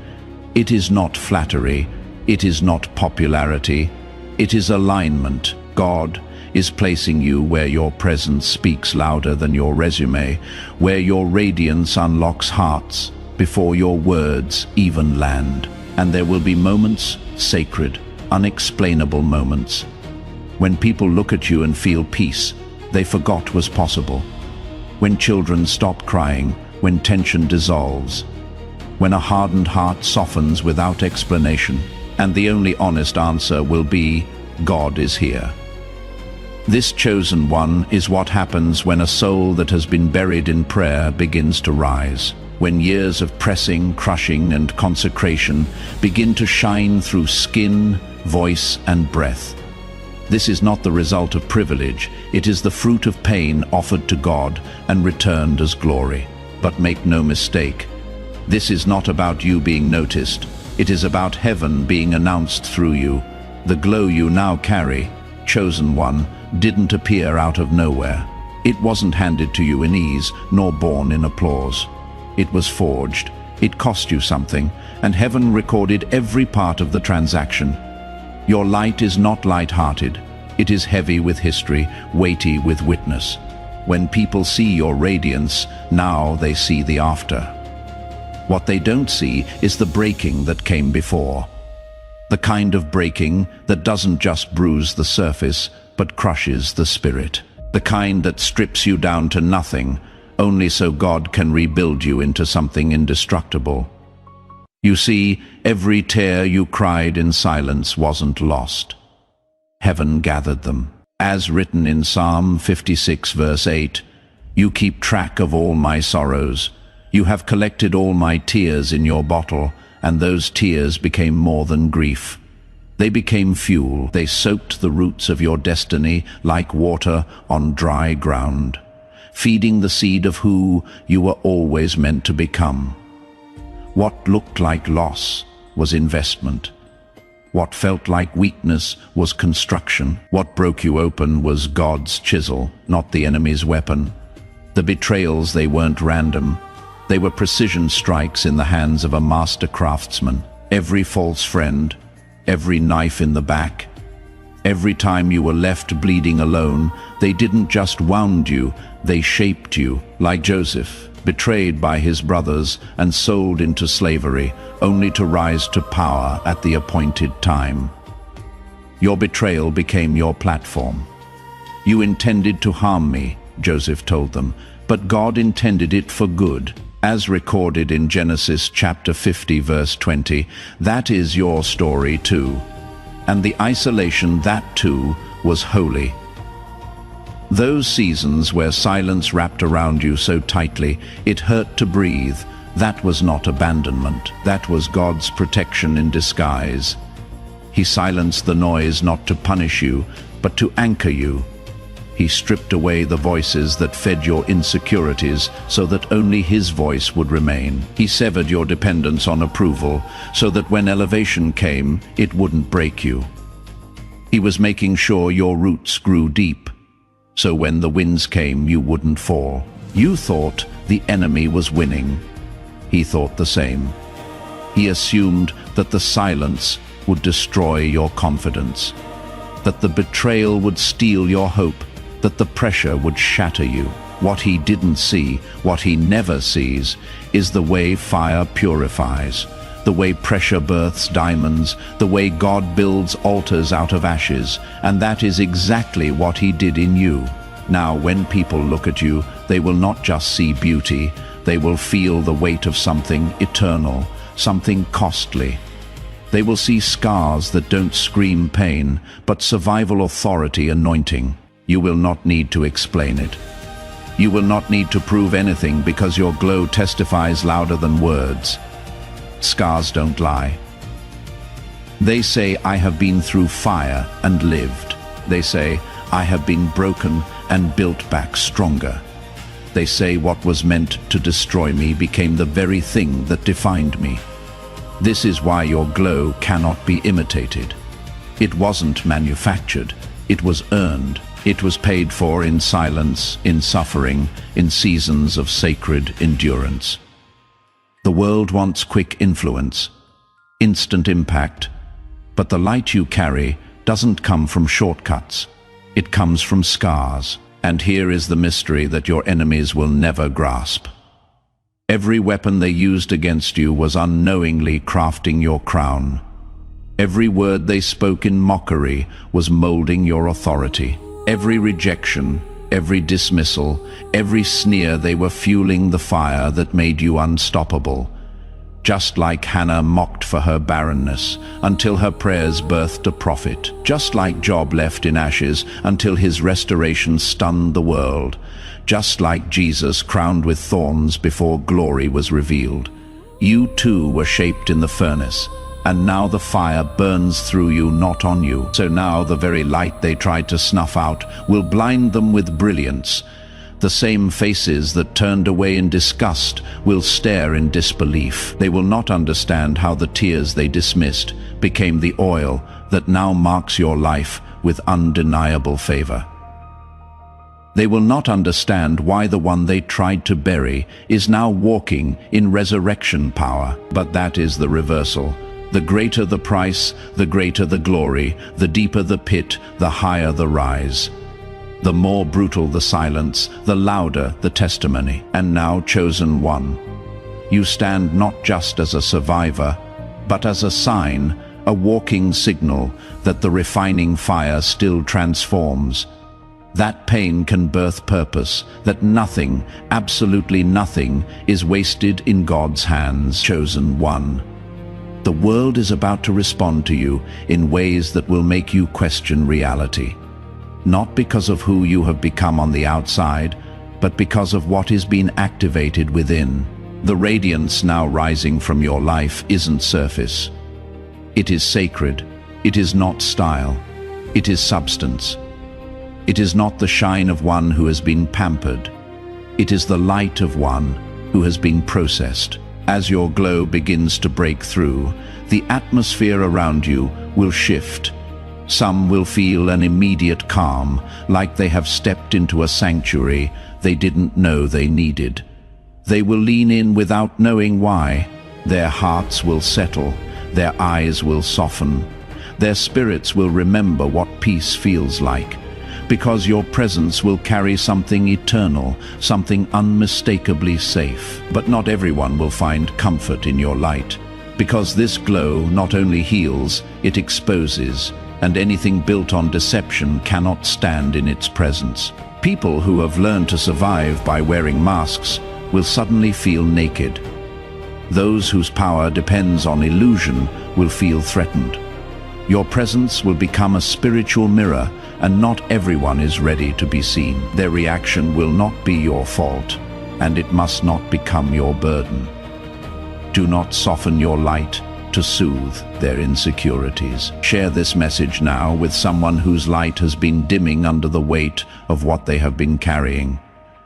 [SPEAKER 1] It is not flattery. It is not popularity. It is alignment. God is placing you where your presence speaks louder than your resume, where your radiance unlocks hearts before your words even land. And there will be moments, sacred, unexplainable moments. When people look at you and feel peace they forgot was possible. When children stop crying, when tension dissolves, when a hardened heart softens without explanation, and the only honest answer will be, God is here. This chosen one is what happens when a soul that has been buried in prayer begins to rise, when years of pressing, crushing, and consecration begin to shine through skin, voice, and breath. This is not the result of privilege, it is the fruit of pain offered to God and returned as glory. But make no mistake, this is not about you being noticed, it is about heaven being announced through you. The glow you now carry, chosen one, didn't appear out of nowhere. It wasn't handed to you in ease, nor born in applause. It was forged, it cost you something, and heaven recorded every part of the transaction. Your light is not light-hearted. It is heavy with history, weighty with witness. When people see your radiance, now they see the after. What they don't see is the breaking that came before. The kind of breaking that doesn't just bruise the surface, but crushes the spirit. The kind that strips you down to nothing, only so God can rebuild you into something indestructible. You see, every tear you cried in silence wasn't lost. Heaven gathered them. As written in Psalm 56 verse 8, "You keep track of all my sorrows. You have collected all my tears in your bottle, and those tears became more than grief. They became fuel. They soaked the roots of your destiny like water on dry ground, feeding the seed of who you were always meant to become." What looked like loss was investment. What felt like weakness was construction. What broke you open was God's chisel, not the enemy's weapon. The betrayals, they weren't random. They were precision strikes in the hands of a master craftsman. Every false friend, every knife in the back, every time you were left bleeding alone, they didn't just wound you, they shaped you, like Joseph, betrayed by his brothers and sold into slavery, only to rise to power at the appointed time. Your betrayal became your platform. "You intended to harm me," Joseph told them, "but God intended it for good." As recorded in Genesis chapter 50 verse 20, that is your story too. And the isolation, that too, was holy. Those seasons where silence wrapped around you so tightly it hurt to breathe, that was not abandonment. That was God's protection in disguise. He silenced the noise not to punish you, but to anchor you. He stripped away the voices that fed your insecurities so that only His voice would remain. He severed your dependence on approval so that when elevation came, it wouldn't break you. He was making sure your roots grew deep, so when the winds came, you wouldn't fall. You thought the enemy was winning. He thought the same. He assumed that the silence would destroy your confidence, that the betrayal would steal your hope, that the pressure would shatter you. What he didn't see, what he never sees, is the way fire purifies, the way pressure births diamonds, the way God builds altars out of ashes, and that is exactly what He did in you. Now, when people look at you, they will not just see beauty, they will feel the weight of something eternal, something costly. They will see scars that don't scream pain, but survival authority anointing. You will not need to explain it. You will not need to prove anything because your glow testifies louder than words. Scars don't lie. They say, I have been through fire and lived. They say, I have been broken and built back stronger. They say what was meant to destroy me became the very thing that defined me. This is why your glow cannot be imitated. It wasn't manufactured, it was earned. It was paid for in silence, in suffering, in seasons of sacred endurance. The world wants quick influence, instant impact, but the light you carry doesn't come from shortcuts. It comes from scars. And here is the mystery that your enemies will never grasp. Every weapon they used against you was unknowingly crafting your crown. Every word they spoke in mockery was molding your authority. Every rejection, every dismissal, every sneer, they were fueling the fire that made you unstoppable. Just like Hannah mocked for her barrenness, until her prayers birthed a prophet. Just like Job left in ashes, until his restoration stunned the world. Just like Jesus crowned with thorns before glory was revealed. You too were shaped in the furnace, and now the fire burns through you, not on you. So now the very light they tried to snuff out will blind them with brilliance. The same faces that turned away in disgust will stare in disbelief. They will not understand how the tears they dismissed became the oil that now marks your life with undeniable favor. They will not understand why the one they tried to bury is now walking in resurrection power. But that is the reversal. The greater the price, the greater the glory, the deeper the pit, the higher the rise. The more brutal the silence, the louder the testimony. And now, chosen one, you stand not just as a survivor, but as a sign, a walking signal that the refining fire still transforms. That pain can birth purpose, that nothing, absolutely nothing, is wasted in God's hands. Chosen one. The world is about to respond to you in ways that will make you question reality. Not because of who you have become on the outside, but because of what is being activated within. The radiance now rising from your life isn't surface. It is sacred. It is not style. It is substance. It is not the shine of one who has been pampered. It is the light of one who has been processed. As your glow begins to break through, the atmosphere around you will shift. Some will feel an immediate calm, like they have stepped into a sanctuary they didn't know they needed. They will lean in without knowing why. Their hearts will settle, their eyes will soften, their spirits will remember what peace feels like, because your presence will carry something eternal, something unmistakably safe. But not everyone will find comfort in your light, because this glow not only heals, it exposes, and anything built on deception cannot stand in its presence. People who have learned to survive by wearing masks will suddenly feel naked. Those whose power depends on illusion will feel threatened. Your presence will become a spiritual mirror, and not everyone is ready to be seen. Their reaction will not be your fault, and it must not become your burden. Do not soften your light to soothe their insecurities. Share this message now with someone whose light has been dimming under the weight of what they have been carrying.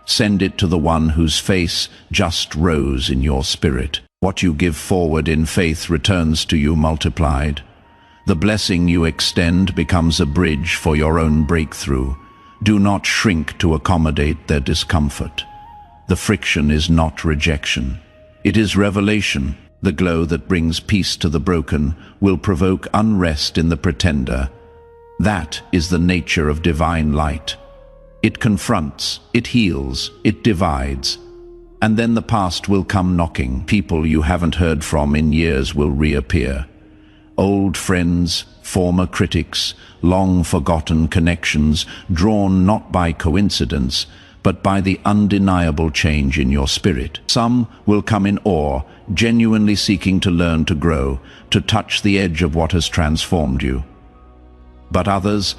[SPEAKER 1] Send it to the one whose face just rose in your spirit. What you give forward in faith returns to you multiplied. The blessing you extend becomes a bridge for your own breakthrough. Do not shrink to accommodate their discomfort. The friction is not rejection. It is revelation. The glow that brings peace to the broken will provoke unrest in the pretender. That is the nature of divine light. It confronts, it heals, it divides. And then the past will come knocking. People you haven't heard from in years will reappear. Old friends, former critics, long-forgotten connections drawn not by coincidence, but by the undeniable change in your spirit. Some will come in awe, genuinely seeking to learn, to grow, to touch the edge of what has transformed you. But others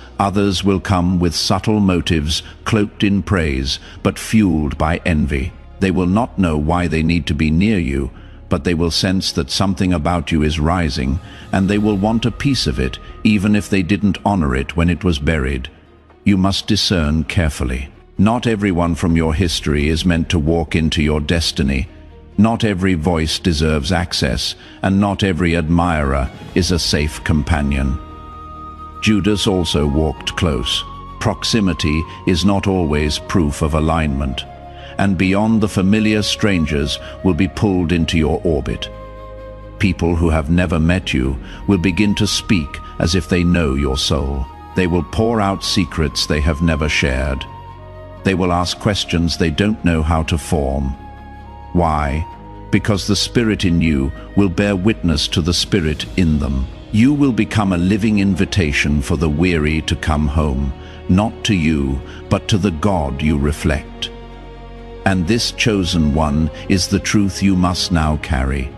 [SPEAKER 1] will come with subtle motives, cloaked in praise, but fueled by envy. They will not know why they need to be near you, but they will sense that something about you is rising, and they will want a piece of it, even if they didn't honor it when it was buried. You must discern carefully. Not everyone from your history is meant to walk into your destiny. Not every voice deserves access, and not every admirer is a safe companion. Judas also walked close. Proximity is not always proof of alignment, and beyond the familiar, strangers will be pulled into your orbit. People who have never met you will begin to speak as if they know your soul. They will pour out secrets they have never shared. They will ask questions they don't know how to form. Why? Because the spirit in you will bear witness to the spirit in them. You will become a living invitation for the weary to come home, not to you, but to the God you reflect. And this chosen one is the truth you must now carry.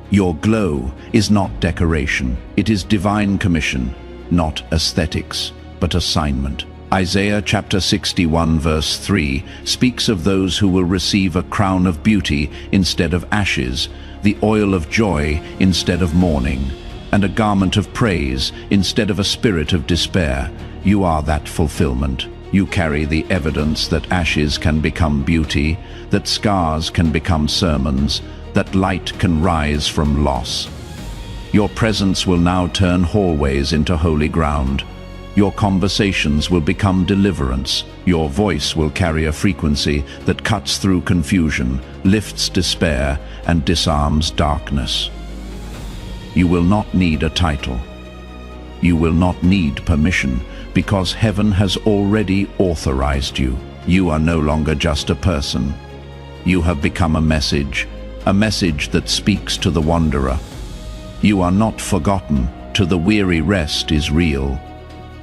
[SPEAKER 1] Your glow is not decoration. It is divine commission, not aesthetics, but assignment. Isaiah chapter 61 verse 3 speaks of those who will receive a crown of beauty instead of ashes, the oil of joy instead of mourning, and a garment of praise instead of a spirit of despair. You are that fulfillment. You carry the evidence that ashes can become beauty, that scars can become sermons, that light can rise from loss. Your presence will now turn hallways into holy ground. Your conversations will become deliverance. Your voice will carry a frequency that cuts through confusion, lifts despair, and disarms darkness. You will not need a title. You will not need permission, because heaven has already authorized you. You are no longer just a person. You have become a message that speaks to the wanderer. You are not forgotten. To the weary, rest is real.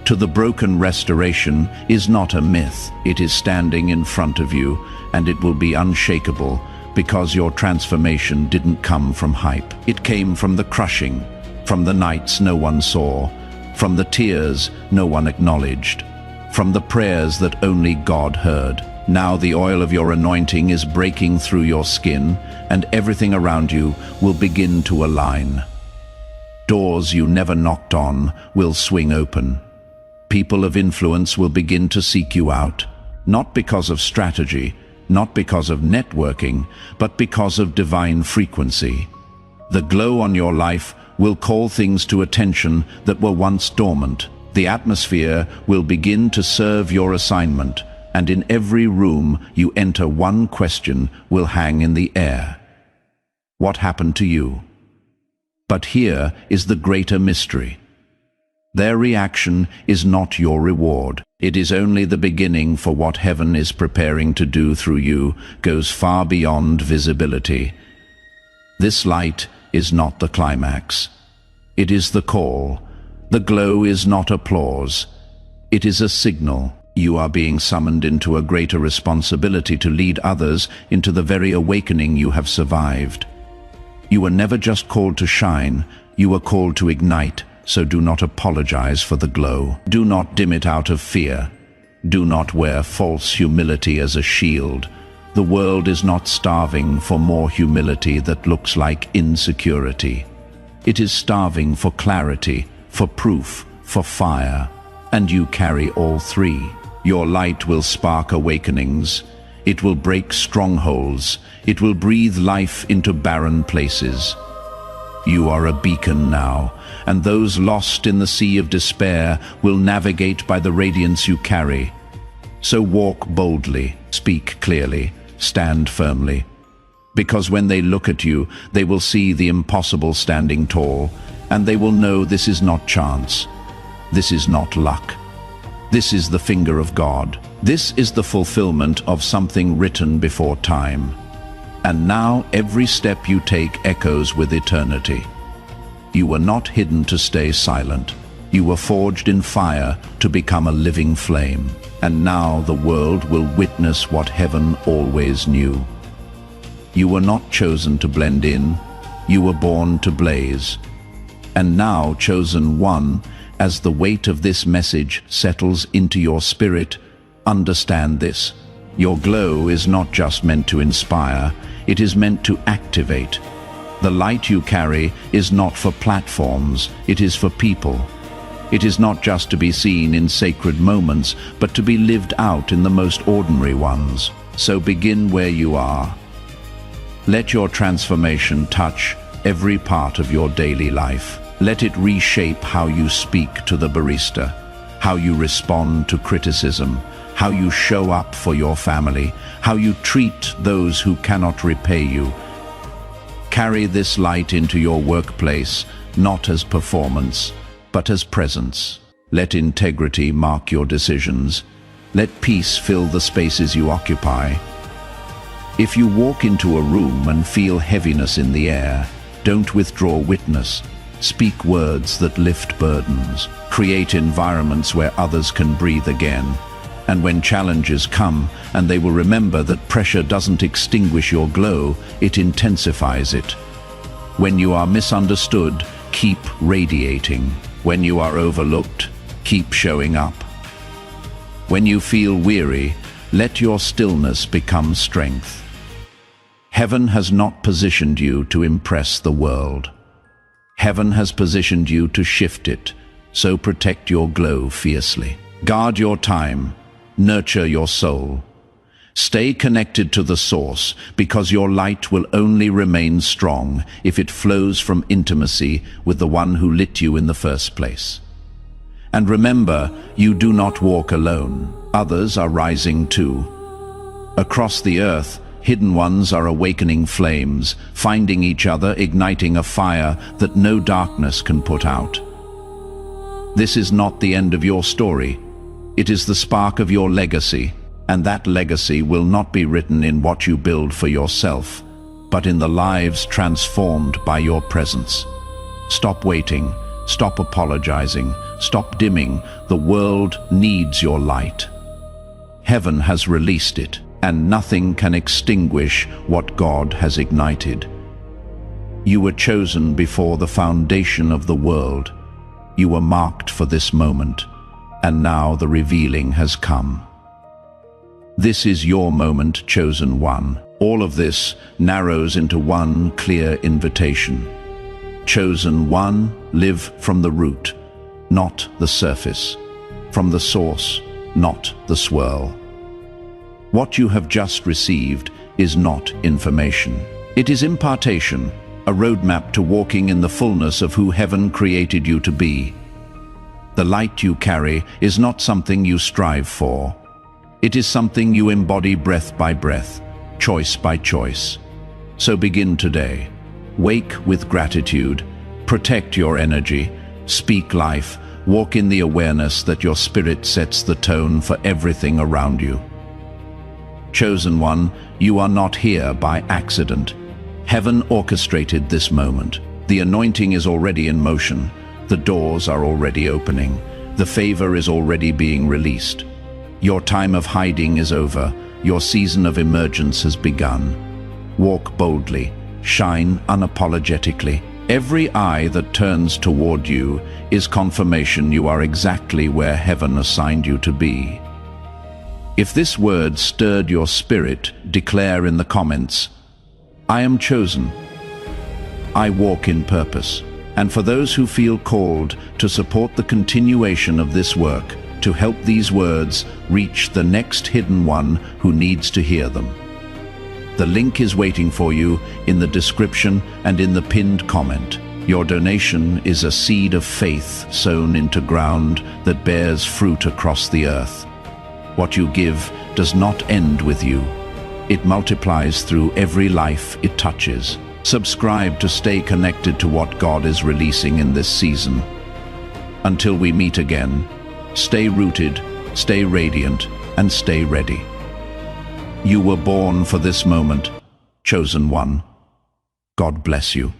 [SPEAKER 1] To the broken, restoration is not a myth. It is standing in front of you, and it will be unshakable, because your transformation didn't come from hype. It came from the crushing, from the nights no one saw, from the tears no one acknowledged, from the prayers that only God heard. Now the oil of your anointing is breaking through your skin, and everything around you will begin to align. Doors you never knocked on will swing open. People of influence will begin to seek you out, not because of strategy, not because of networking, but because of divine frequency. The glow on your life will call things to attention that were once dormant. The atmosphere will begin to serve your assignment, and in every room you enter, one question will hang in the air. What happened to you? But here is the greater mystery. Their reaction is not your reward. It is only the beginning, for what heaven is preparing to do through you goes far beyond visibility. This light is not the climax. It is the call. The glow is not applause. It is a signal. You are being summoned into a greater responsibility to lead others into the very awakening you have survived. You were never just called to shine, you were called to ignite. So do not apologize for the glow. Do not dim it out of fear. Do not wear false humility as a shield. The world is not starving for more humility that looks like insecurity. It is starving for clarity, for proof, for fire. And you carry all three. Your light will spark awakenings. It will break strongholds. It will breathe life into barren places. You are a beacon now, and those lost in the sea of despair will navigate by the radiance you carry. So walk boldly, speak clearly, stand firmly. Because when they look at you, they will see the impossible standing tall, and they will know this is not chance. This is not luck. This is the finger of God. This is the fulfillment of something written before time. And now every step you take echoes with eternity. You were not hidden to stay silent. You were forged in fire to become a living flame, and now the world will witness what heaven always knew. You were not chosen to blend in, you were born to blaze. And now, chosen one, as the weight of this message settles into your spirit, understand this. Your glow is not just meant to inspire, it is meant to activate. The light you carry is not for platforms, it is for people. It is not just to be seen in sacred moments, but to be lived out in the most ordinary ones. So begin where you are. Let your transformation touch every part of your daily life. Let it reshape how you speak to the barista, how you respond to criticism, how you show up for your family, how you treat those who cannot repay you. Carry this light into your workplace, not as performance, but as presence. Let integrity mark your decisions. Let peace fill the spaces you occupy. If you walk into a room and feel heaviness in the air, don't withdraw witness. Speak words that lift burdens. Create environments where others can breathe again. And when challenges come, and they will remember that pressure doesn't extinguish your glow, it intensifies it. When you are misunderstood, keep radiating. When you are overlooked, keep showing up. When you feel weary, let your stillness become strength. Heaven has not positioned you to impress the world. Heaven has positioned you to shift it, so protect your glow fiercely. Guard your time, nurture your soul. Stay connected to the source, because your light will only remain strong if it flows from intimacy with the one who lit you in the first place. And remember, you do not walk alone. Others are rising too. Across the earth, hidden ones are awakening flames, finding each other, igniting a fire that no darkness can put out. This is not the end of your story. It is the spark of your legacy. And that legacy will not be written in what you build for yourself, but in the lives transformed by your presence. Stop waiting, stop apologizing, stop dimming. The world needs your light. Heaven has released it, and nothing can extinguish what God has ignited. You were chosen before the foundation of the world. You were marked for this moment, and now the revealing has come. This is your moment, chosen one. All of this narrows into one clear invitation. Chosen one, live from the root, not the surface. From the source, not the swirl. What you have just received is not information. It is impartation, a roadmap to walking in the fullness of who heaven created you to be. The light you carry is not something you strive for. It is something you embody breath by breath, choice by choice. So begin today. Wake with gratitude, protect your energy, speak life, walk in the awareness that your spirit sets the tone for everything around you. Chosen one, you are not here by accident. Heaven orchestrated this moment. The anointing is already in motion. The doors are already opening. The favor is already being released. Your time of hiding is over. Your season of emergence has begun. Walk boldly. Shine unapologetically. Every eye that turns toward you is confirmation you are exactly where heaven assigned you to be. If this word stirred your spirit, declare in the comments, "I am chosen. I walk in purpose." And for those who feel called to support the continuation of this work, to help these words reach the next hidden one who needs to hear them. The link is waiting for you in the description and in the pinned comment. Your donation is a seed of faith sown into ground that bears fruit across the earth. What you give does not end with you. It multiplies through every life it touches. Subscribe to stay connected to what God is releasing in this season. Until we meet again, stay rooted, stay radiant, and stay ready. You were born for this moment, chosen one. God bless you.